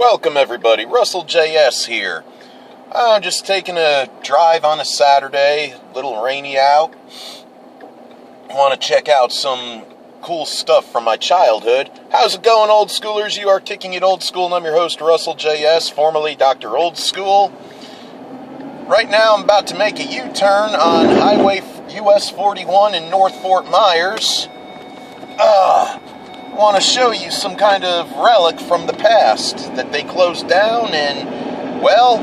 Welcome everybody, Russell J.S. here. I'm just taking a drive on a Saturday, a little rainy out. Want to check out some cool stuff from my childhood. How's it going, old schoolers? You are Kicking It Old School, and I'm your host, Russell J.S., formerly Dr. Old School. Right now I'm about to make a U-turn on Highway US 41 in North Fort Myers. I want to show you some kind of relic from the past that they closed down, and, well,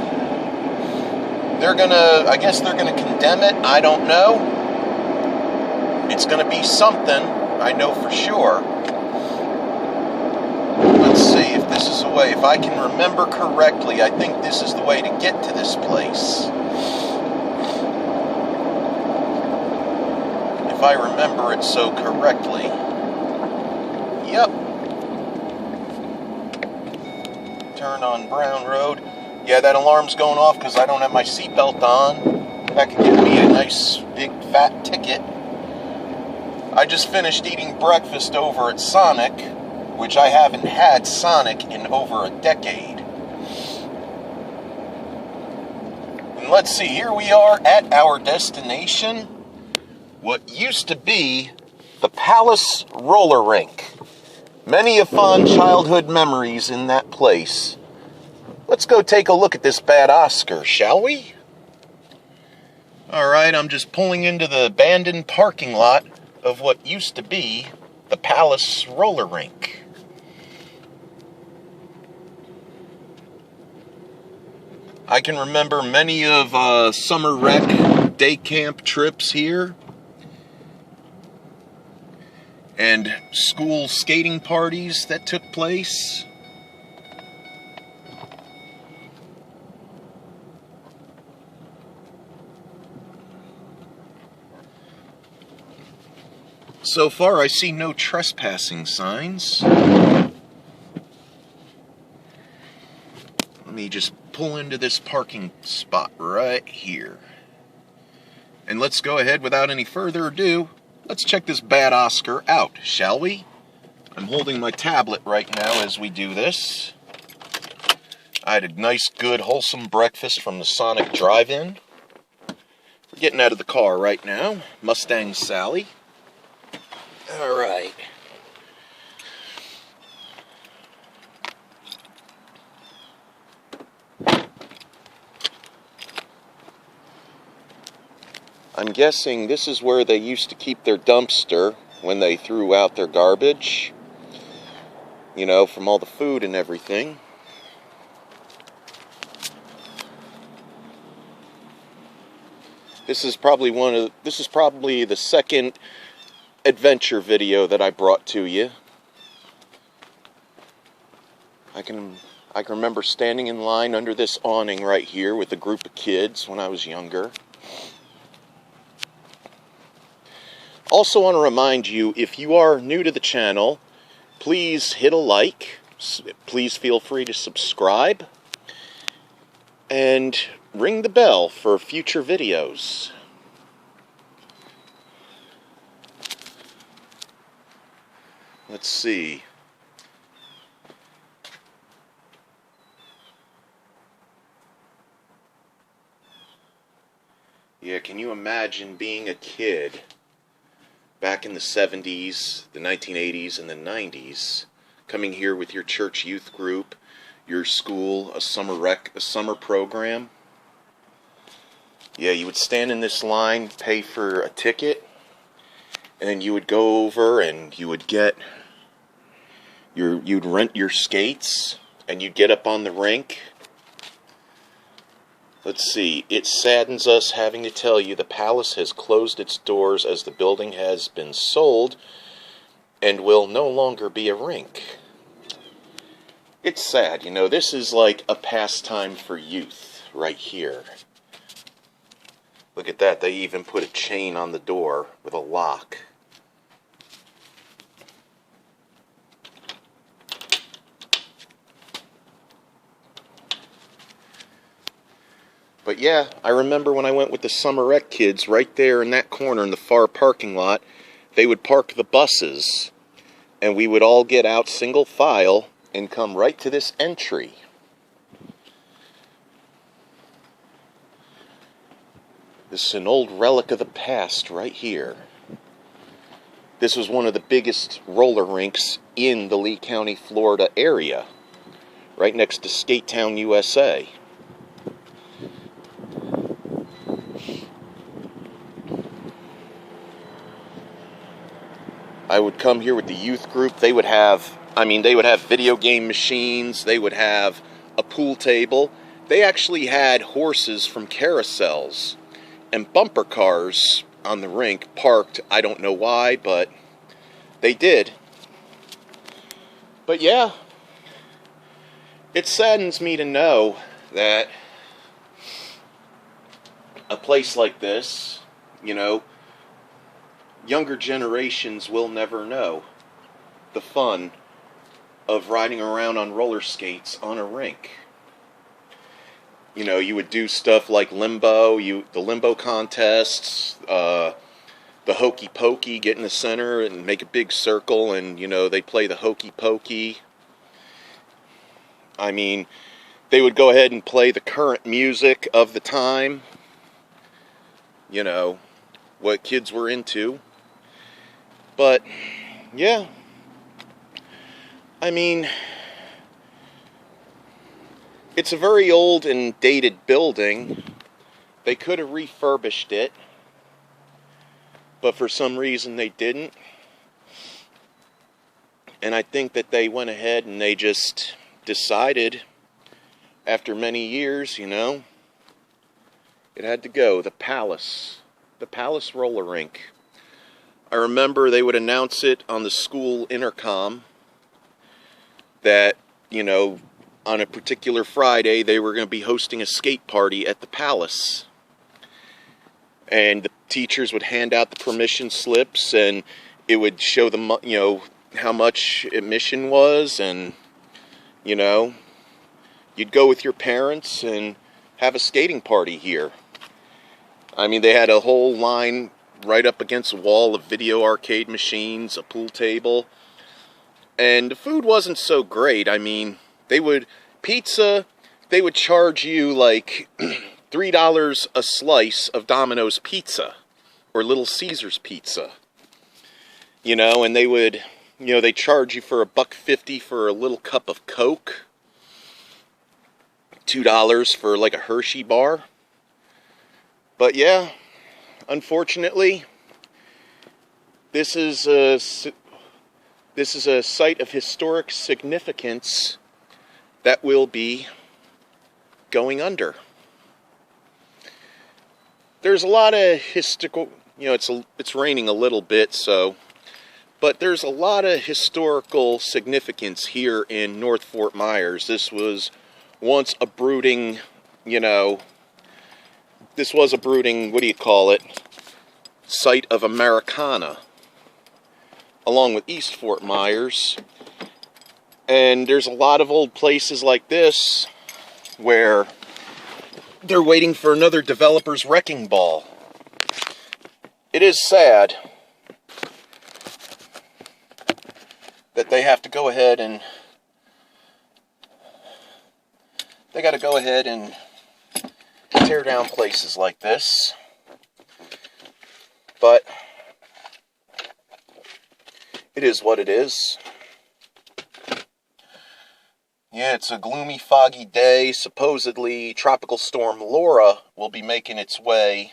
I guess they're gonna condemn it. I don't know. It's gonna be something, I know for sure. Let's see if this is a way. If I can remember correctly, I think this is the way to get to this place. If I remember it so correctly. Yep. Turn on Brown Road. Yeah, that alarm's going off because I don't have my seatbelt on. That could give me a nice big fat ticket. I just finished eating breakfast over at Sonic, which I haven't had Sonic in over a decade. And let's see, here we are at our destination. What used to be the Palace Roller Rink. Many a fond childhood memories in that place. Let's go take a look at this bad Oscar, shall we? Alright, I'm just pulling into the abandoned parking lot of what used to be the Palace Roller Rink. I can remember many of summer rec day camp trips here. And school skating parties that took place. So far, I see no trespassing signs. Let me just pull into this parking spot right here. And let's go ahead without any further ado. Let's check this bad Oscar out, shall we? I'm holding my tablet right now as we do this. I had a nice, good, wholesome breakfast from the Sonic Drive-In. We're getting out of the car right now. Mustang Sally. Alright. I'm guessing this is where they used to keep their dumpster when they threw out their garbage. You know, from all the food and everything. This is probably the second adventure video that I brought to you. I can remember standing in line under this awning right here with a group of kids when I was younger. Also want to remind you, if you are new to the channel, please hit a like, please feel free to subscribe, and ring the bell for future videos. Let's see. Yeah, can you imagine being a kid back in the 70s, the 1980s, and the 90s, coming here with your church youth group, your school, a summer program? Yeah, you would stand in this line, pay for a ticket, and then you would go over and you would you'd rent your skates, and you'd get up on the rink. Let's see, it saddens us having to tell you the Palace has closed its doors as the building has been sold and will no longer be a rink. It's sad, you know, this is like a pastime for youth right here. Look at that, they even put a chain on the door with a lock. But yeah, I remember when I went with the summer rec kids, right there in that corner in the far parking lot, they would park the buses, and we would all get out single file and come right to this entry. This is an old relic of the past right here. This was one of the biggest roller rinks in the Lee County, Florida area, right next to Skate Town, USA. I would come here with the youth group. They would have video game machines. They would have a pool table. They actually had horses from carousels and bumper cars on the rink parked. I don't know why, but they did. But yeah, it saddens me to know that a place like this, younger generations will never know the fun of riding around on roller skates on a rink. You would do stuff like limbo, the limbo contests, the hokey pokey, get in the center and make a big circle, and they play the hokey pokey. They would go ahead and play the current music of the time, what kids were into. But yeah, it's a very old and dated building. They could have refurbished it, but for some reason they didn't. And I think that they went ahead and they just decided, after many years, it had to go. The Palace roller rink. I remember they would announce it on the school intercom that, on a particular Friday, they were going to be hosting a skate party at the Palace. And the teachers would hand out the permission slips, and it would show them, how much admission was, and, you'd go with your parents and have a skating party here. They had a whole line right up against a wall of video arcade machines, a pool table, and the food wasn't so great. They would charge you like $3 a slice of Domino's pizza or Little Caesars pizza, and they would, they charge you for $1.50 for a little cup of Coke, $2 for like a Hershey bar. But yeah, unfortunately, this is a site of historic significance that will be going under. There's a lot of historical, it's raining a little bit, but there's a lot of historical significance here in North Fort Myers. This was once a brooding, site of Americana, along with East Fort Myers. And there's a lot of old places like this where they're waiting for another developer's wrecking ball. It is sad that they have to go ahead and tear down places like this. But it is what it is. Yeah, it's a gloomy, foggy day. Supposedly, Tropical Storm Laura will be making its way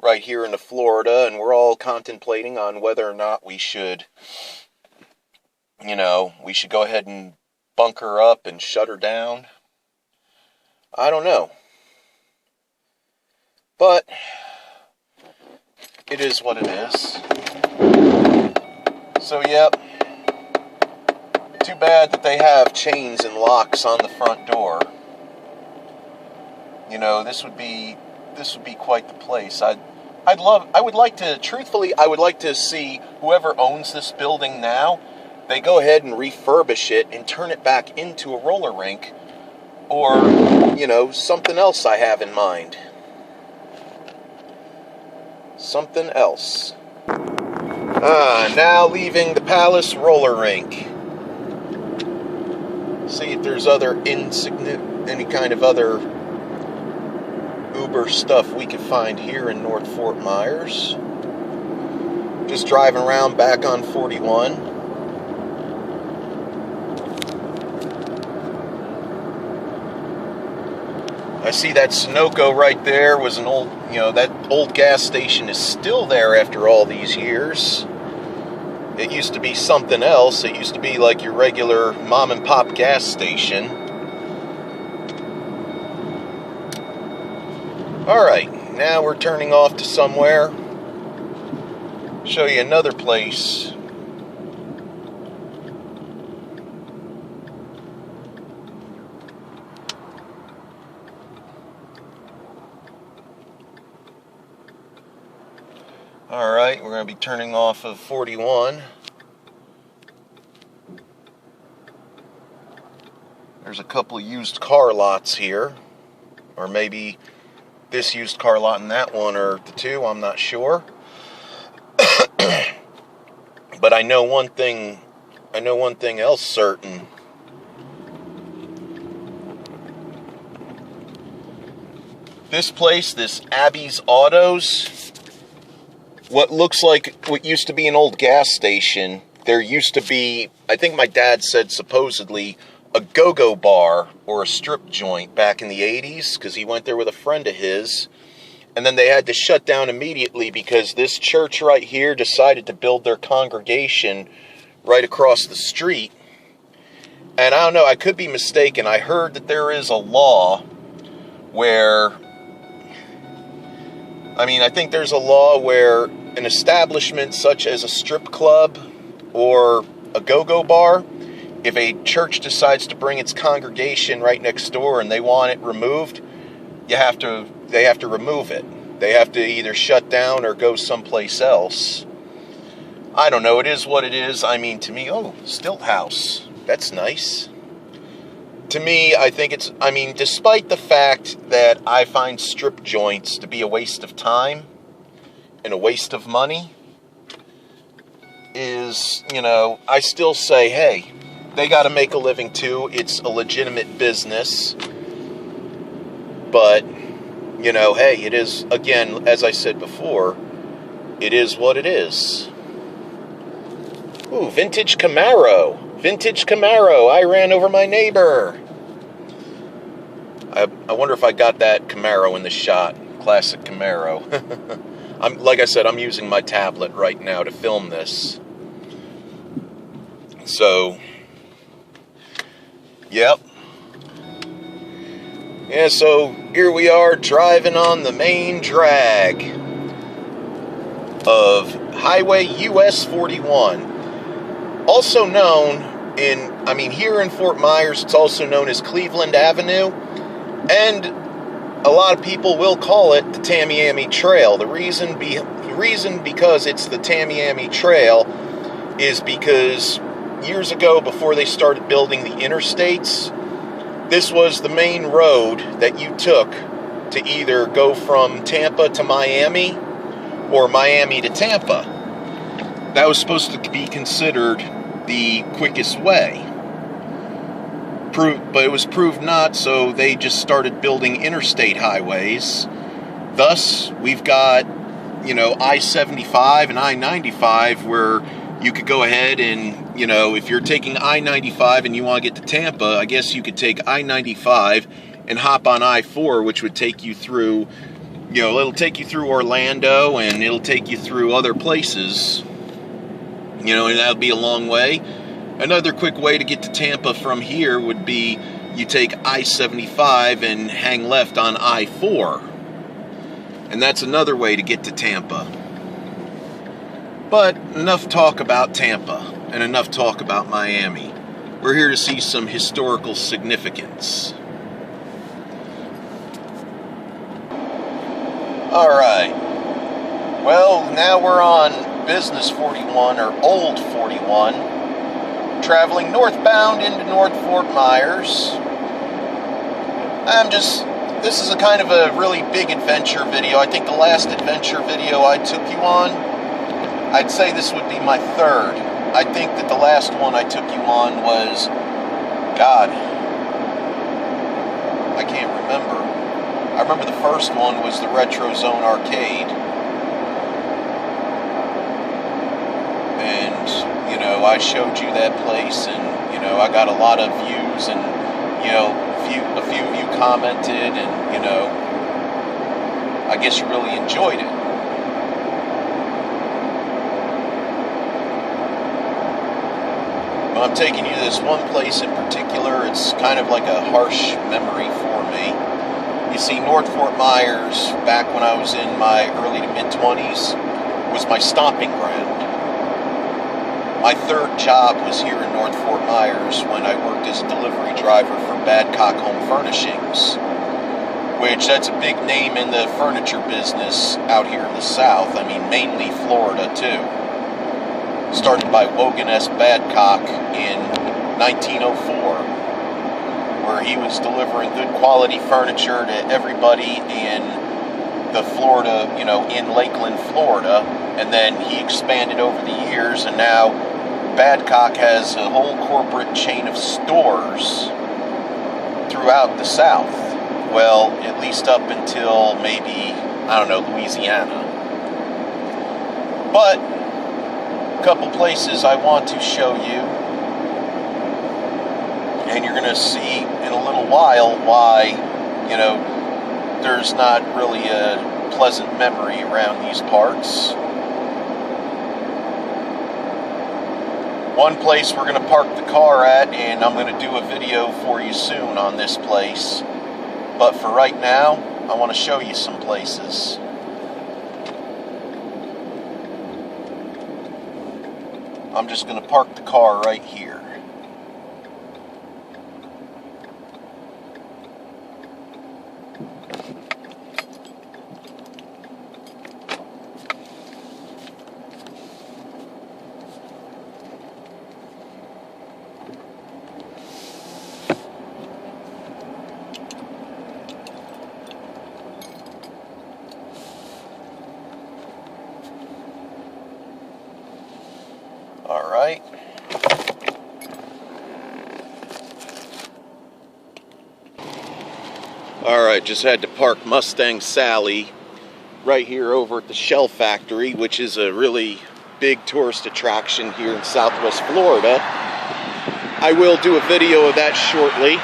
right here into Florida, and we're all contemplating on whether or not we should, we should go ahead and bunker up and shut her down. I don't know. But it is what it is. So, yep. Too bad that they have chains and locks on the front door. This would be quite the place. I would like to see whoever owns this building now, they go ahead and refurbish it and turn it back into a roller rink, or, something else I have in mind. Something else. Now leaving the Palace roller rink. See if there's any kind of other Uber stuff we could find here in North Fort Myers. Just driving around back on 41. I see that Sunoco right there was an old, that old gas station is still there after all these years. It used to be something else. It used to be like your regular mom and pop gas station. Alright, now we're turning off to somewhere. Show you another place. Alright, we're going to be turning off of 41. There's a couple used car lots here. Or maybe this used car lot and that one are the two, I'm not sure. But I know one thing else certain. This place, this Abby's Autos, what looks like what used to be an old gas station, there used to be, I think my dad said supposedly, a go-go bar or a strip joint back in the 80s, because he went there with a friend of his. And then they had to shut down immediately because this church right here decided to build their congregation right across the street. And I don't know, I could be mistaken. I heard that there is a law where, I think there's a law where an establishment such as a strip club or a go-go bar, if a church decides to bring its congregation right next door and they want it removed, they have to remove it. They have to either shut down or go someplace else. I don't know, it is what it is. To me, stilt house. That's nice. To me, I think it's, despite the fact that I find strip joints to be a waste of time and a waste of money, I still say, hey, they got to make a living too. It's a legitimate business. But, hey, it is, again, as I said before, it is what it is. Ooh, vintage Camaro. Vintage Camaro. I ran over my neighbor. I wonder if I got that Camaro in the shot. Classic Camaro. Like I said, I'm using my tablet right now to film this. So, yep. Yeah, so here we are driving on the main drag of Highway US 41. Also known here in Fort Myers, it's also known as Cleveland Avenue. And a lot of people will call it the Tamiami Trail. The reason because it's the Tamiami Trail is because years ago, before they started building the interstates, this was the main road that you took to either go from Tampa to Miami or Miami to Tampa. That was supposed to be considered the quickest way. But it was proved not, so they just started building interstate highways. Thus, we've got, I-75 and I-95 where you could go ahead and, if you're taking I-95 and you want to get to Tampa, I guess you could take I-95 and hop on I-4, which would take you through, it'll take you through Orlando and it'll take you through other places, and that'll be a long way. Another quick way to get to Tampa from here would be you take I-75 and hang left on I-4. And that's another way to get to Tampa. But enough talk about Tampa and enough talk about Miami. We're here to see some historical significance. Alright. Well, now we're on Business 41, or Old 41. Traveling northbound into North Fort Myers. This is a kind of a really big adventure video. I think the last adventure video I took you on, I'd say this would be my third. I think that the last one I took you on was, God, I can't remember. I remember the first one was the Retro Zone Arcade. And, you know, I showed you that place, and, you know, I got a lot of views, and, you know, a few of you commented, and, you know, I guess you really enjoyed it. But I'm taking you to this one place in particular. It's kind of like a harsh memory for me. You see, North Fort Myers, back when I was in my early to mid-20s, was my stomping ground. My third job was here in North Fort Myers when I worked as a delivery driver for Badcock Home Furnishings, which that's a big name in the furniture business out here in the South. I mean, mainly Florida, too. Started by Wogan S. Badcock in 1904, where he was delivering good quality furniture to everybody in the Florida, you know, in Lakeland, Florida, and then he expanded over the years, and now Badcock has a whole corporate chain of stores throughout the South. Well, at least up until maybe, I don't know, Louisiana. But a couple places I want to show you, and you're going to see in a little while why, you know, there's not really a pleasant memory around these parts. One place we're going to park the car at, and I'm going to do a video for you soon on this place. But for right now, I want to show you some places. I'm just going to park the car right here. Alright. Alright, just had to park Mustang Sally right here over at the Shell Factory, which is a really big tourist attraction here in Southwest Florida. I will do a video of that shortly.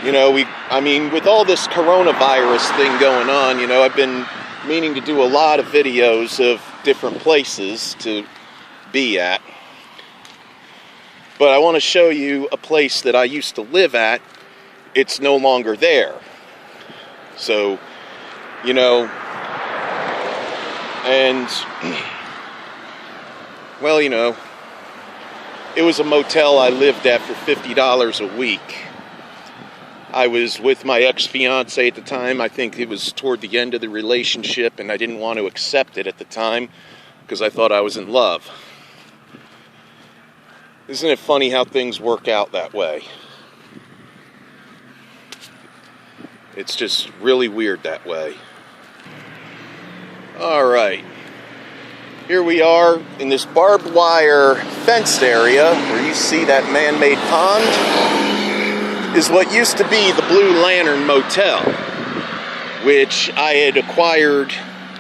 You know, with all this coronavirus thing going on, you know, I've been meaning to do a lot of videos of different places to be at. But I want to show you a place that I used to live at. It's no longer there. So, you know, and, well, you know, it was a motel I lived at for $50 a week. I was with my ex-fiance at the time. I think it was toward the end of the relationship, and I didn't want to accept it at the time because I thought I was in love. Isn't it funny how things work out that way? It's just really weird that way. Alright. Here we are in this barbed wire fenced area where you see that man-made pond is what used to be the Blue Lantern Motel, which I had acquired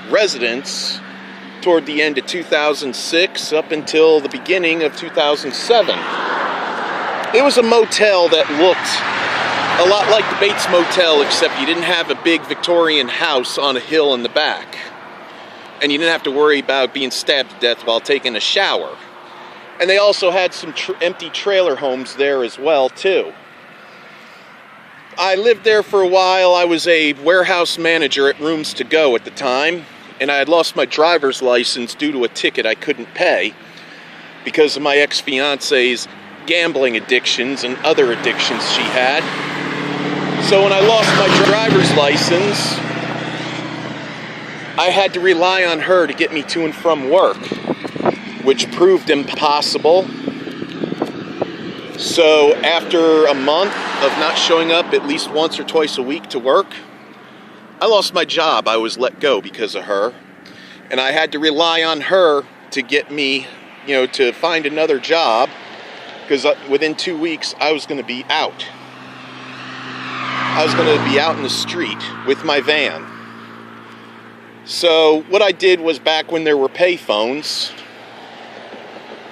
residence toward the end of 2006 up until the beginning of 2007. It was a motel that looked a lot like the Bates Motel, except you didn't have a big Victorian house on a hill in the back. And you didn't have to worry about being stabbed to death while taking a shower. And they also had some empty trailer homes there as well, too. I lived there for a while. I was a warehouse manager at Rooms to Go at the time. And I had lost my driver's license due to a ticket I couldn't pay because of my ex-fiance's gambling addictions and other addictions she had. So when I lost my driver's license, I had to rely on her to get me to and from work, which proved impossible. So after a month of not showing up at least once or twice a week to work, I lost my job. I was let go because of her. And I had to rely on her to get me, you know, to find another job, because within 2 weeks I was going to be out. I was going to be out in the street with my van. So what I did was, back when there were pay phones,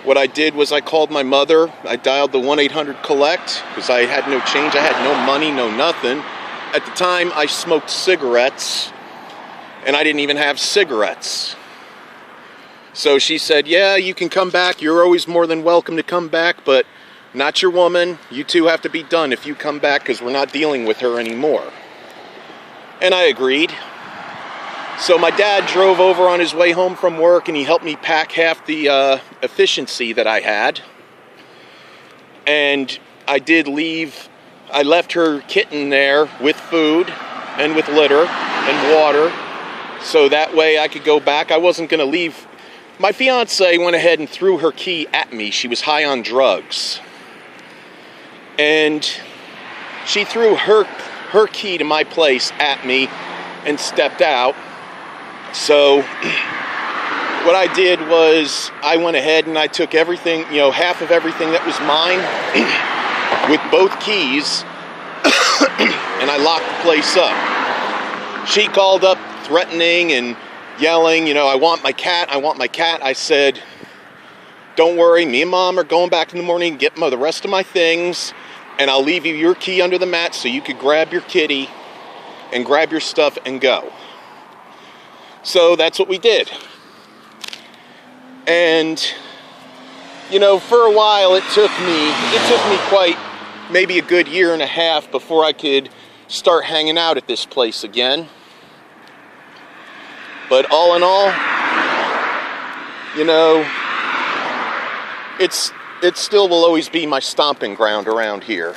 what I did was I called my mother. I dialed the 1-800-COLLECT because I had no change. I had no money, no nothing. At the time, I smoked cigarettes, and I didn't even have cigarettes. So she said, yeah, you can come back. You're always more than welcome to come back, but not your woman. You two have to be done if you come back, because we're not dealing with her anymore. And I agreed. So my dad drove over on his way home from work, and he helped me pack half the efficiency that I had. And I did leave. I left her kitten there with food and with litter and water, so that way I could go back. I wasn't going to leave. My fiance went ahead and threw her key at me. She was high on drugs. And she threw her key to my place at me and stepped out. So what I did was I went ahead and I took everything, half of everything that was mine with both keys, and I locked the place up. She called up threatening and yelling, I want my cat, I want my cat. I said, don't worry, me and Mom are going back in the morning and get the rest of my things, and I'll leave you your key under the mat so you could grab your kitty and grab your stuff and go. So that's what we did. And, for a while it took me quite, maybe a good year and a half before I could start hanging out at this place again. But all in all, it still will always be my stomping ground around here.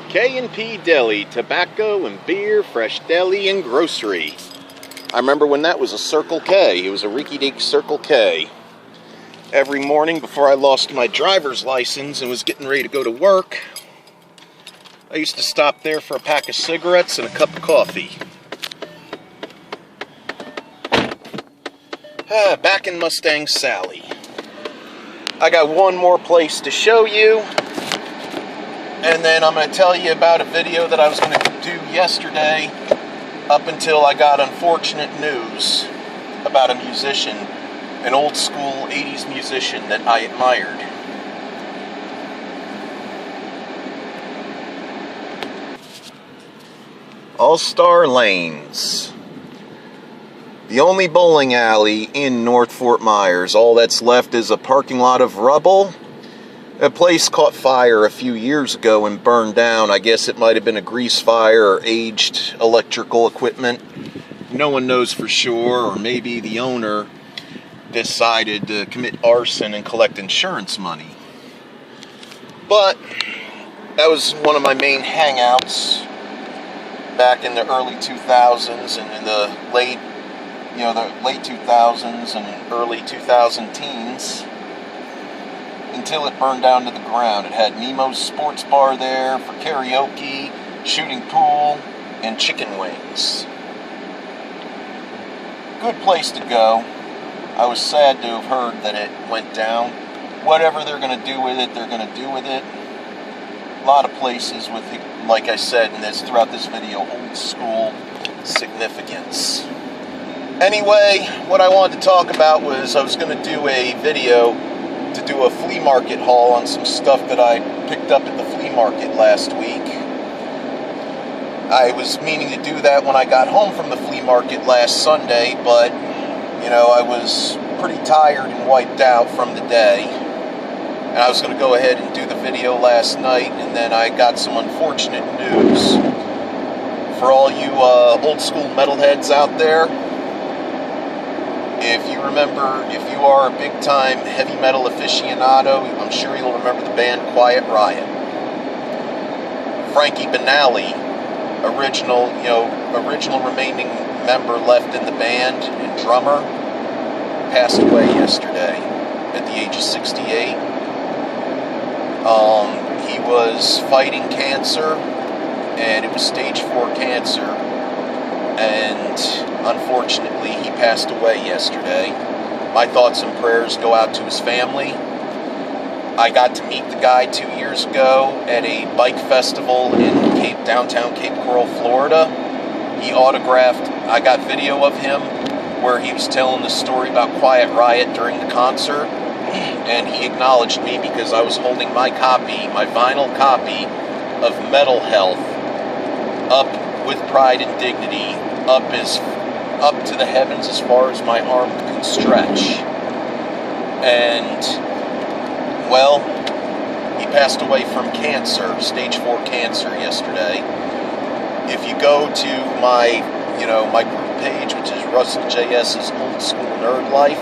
K&P Deli, tobacco and beer, fresh deli and grocery. I remember when that was a Circle K. It was a rinky-dink Circle K. Every morning before I lost my driver's license and was getting ready to go to work, I used to stop there for a pack of cigarettes and a cup of coffee. Back in Mustang Sally. I got one more place to show you, and then I'm going to tell you about a video that I was going to do yesterday up until I got unfortunate news about a musician, an old school 80s musician that I admired. All-Star Lanes. The only bowling alley in North Fort Myers. All that's left is a parking lot of rubble. A place caught fire a few years ago and burned down. I guess it might have been a grease fire or aged electrical equipment. No one knows for sure, or maybe the owner decided to commit arson and collect insurance money. But that was one of my main hangouts back in the early 2000s and in the late 2000s and early 2000 teens, until it burned down to the ground. It had Nemo's Sports Bar there for karaoke, shooting pool, and chicken wings. Good place to go. I was sad to have heard that it went down. Whatever they're going to do with it, they're going to do with it. A lot of places with, like I said throughout this video, old school significance. Anyway, what I wanted to talk about was I was going to do a video to do a flea market haul on some stuff that I picked up at the flea market last week. I was meaning to do that when I got home from the flea market last Sunday, but, I was pretty tired and wiped out from the day. And I was going to go ahead and do the video last night, and then I got some unfortunate news. For all you old school metalheads out there, if you are a big-time heavy metal aficionado, I'm sure you'll remember the band Quiet Riot. Frankie Banali, original remaining member left in the band and drummer, passed away yesterday at the age of 68. He was fighting cancer, and it was stage 4 cancer, and unfortunately he passed away yesterday. My thoughts and prayers go out to his family, I got to meet the guy 2 years ago at a bike festival in downtown Cape Coral, Florida. He autographed, I got video of him where he was telling the story about Quiet Riot during the concert, and he acknowledged me because I was holding my copy, my vinyl copy of Metal Health, up with pride and dignity, up to the heavens as far as my arm can stretch. And, well, he passed away from cancer, stage 4 cancer yesterday. If you go to my group page, which is Russell J.S.'s Old School Nerd Life,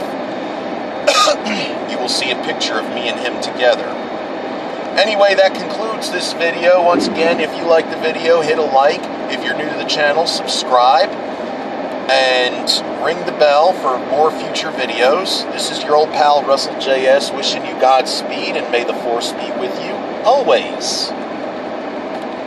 you will see a picture of me and him together. Anyway, that concludes this video. Once again, if you like the video, hit a like. If you're new to the channel, subscribe. And ring the bell for more future videos. This is your old pal, Russell J.S., wishing you Godspeed, and may the Force be with you always.